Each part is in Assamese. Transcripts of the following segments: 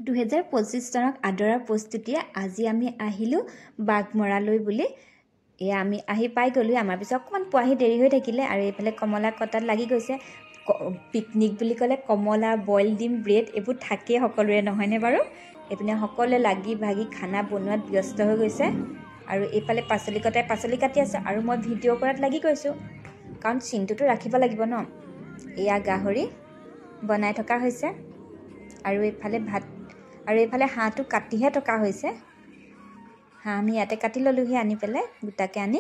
2025 চনক আদৰাৰ প্ৰস্তুতিয়ে আজি আমি আহিলোঁ বাঘমৰালৈ বুলি। এয়া আমি আহি পাই গ'লোঁ। আমাৰ পিছত অকণমান পোৱাহি দেৰি হৈ থাকিলে আৰু এইফালে কমলা কটাত লাগি গৈছে। পিকনিক বুলি ক'লে কমলা, বইল ডিম, ব্ৰেড এইবোৰ থাকেই সকলোৰে, নহয়নে বাৰু? এইপিনে সকলোৱে লাগি ভাগি খানা বনোৱাত ব্যস্ত হৈ গৈছে আৰু এইফালে পাচলি কটাই পাচলি কাটি আছে আৰু মই ভিডিঅ' কৰাত লাগি গৈছোঁ, কাৰণ চিনটোতো ৰাখিব লাগিব ন। এয়া গাহৰি বনাই থকা হৈছে আৰু এইফালে ভাত আৰু এইফালে হাঁহটো কাটিহে থকা হৈছে। হাঁহ আমি ইয়াতে কাটি ল'লোহি আনি পেলাই, গোটাকৈ আনি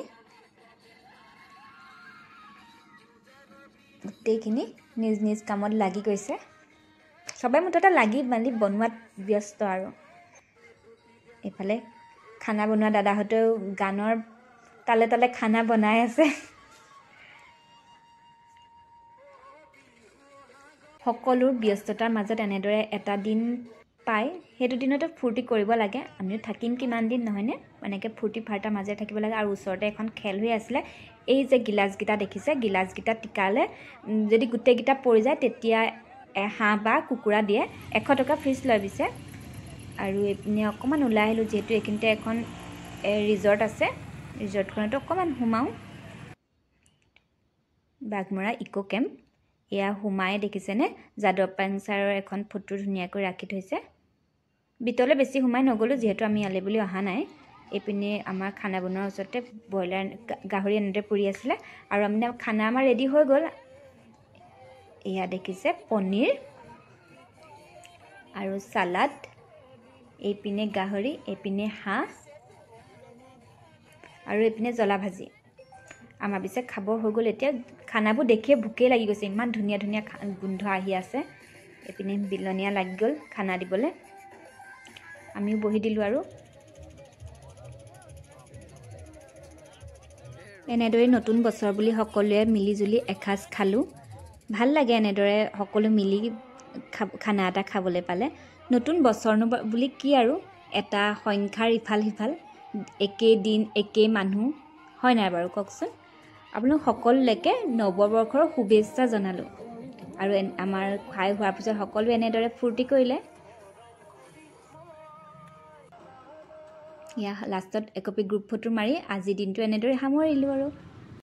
গোটেইখিনি নিজ নিজ কামত লাগি গৈছে। সবাই মুঠতে লাগি মেলি বনোৱাত ব্যস্ত আৰু এইফালে খানা বনোৱা দাদাহঁতেও গানৰ তালে তালে খানা বনাই আছে। সকলোৰ ব্যস্ততাৰ মাজত এনেদৰে এটা দিন পাই সেইটো দিনতে ফূৰ্তি কৰিব লাগে। আমিও থাকিম কিমান দিন, নহয়নে? এনেকৈ ফূৰ্তি ফাৰ্তাৰ মাজে থাকিব লাগে। আৰু ওচৰতে এখন খেল হৈ আছিলে। এই যে গিলাচকেইটা দেখিছে, গিলাচকেইটা টিকালে যদি গোটেইকেইটা পৰি যায় তেতিয়া হাঁহ বা কুকুৰা দিয়ে। 100 টকা ফিজ লয় পিছে। আৰু এইপিনে অকণমান ওলাই আহিলোঁ, যিহেতু এইখিনিতে এখন ৰিজৰ্ট আছে। ৰিজৰ্টখনতো অকণমান সোমাওঁ। বাঘমৰা ইক' কেম্প। এয়া সোমাই দেখিছেনে, যাদৱ পায়েং ছাৰৰ এখন ফটো ধুনীয়াকৈ ৰাখি থৈছে। ভিতৰলৈ বেছি সোমাই নগ'লোঁ, যিহেতু আমি ইয়ালৈ বুলি অহা নাই। এইপিনে আমাৰ খানা বনোৱাৰ ওচৰতে ব্ৰইলাৰ গাহৰি এনেদৰে পুৰি আছিলে আৰু খানা আমাৰ ৰেডি হৈ গ'ল। এয়া দেখিছে পনীৰ আৰু চালাড, এইপিনে গাহৰি, এইপিনে হাঁহ আৰু এইপিনে জ্বলা ভাজি। আমাৰ পিছে খাব হৈ গ'ল। এতিয়া খানাবোৰ দেখিয়ে ভোকেই লাগি গৈছে, ইমান ধুনীয়া ধুনীয়া গোন্ধ আহি আছে। এইপিনে বিলনীয়া লাগি গ'ল খানা দিবলৈ। আমিও বহি দিলোঁ আৰু এনেদৰে নতুন বছৰ বুলি সকলোৱে মিলিজুলি এসাঁজ খালোঁ। ভাল লাগে এনেদৰে সকলো মিলি খানা এটা খাবলৈ পালে। নতুন বছৰনো বুলি কি আৰু, এটা সংখ্যাৰ ইফাল সিফাল, একেই দিন একেই মানুহ, হয় নাই বাৰু কওকচোন? আপোনালোক সকলোলৈকে নৱবৰ্ষৰ শুভেচ্ছা জনালোঁ। আৰু আমাৰ খাই হোৱাৰ পিছত সকলোৱে এনেদৰে ফূৰ্তি কৰিলে। ইয়াৰ লাষ্টত একপি গ্ৰুপ ফটো মাৰি আজিৰ দিনটো এনেদৰে সামৰিলোঁ আৰু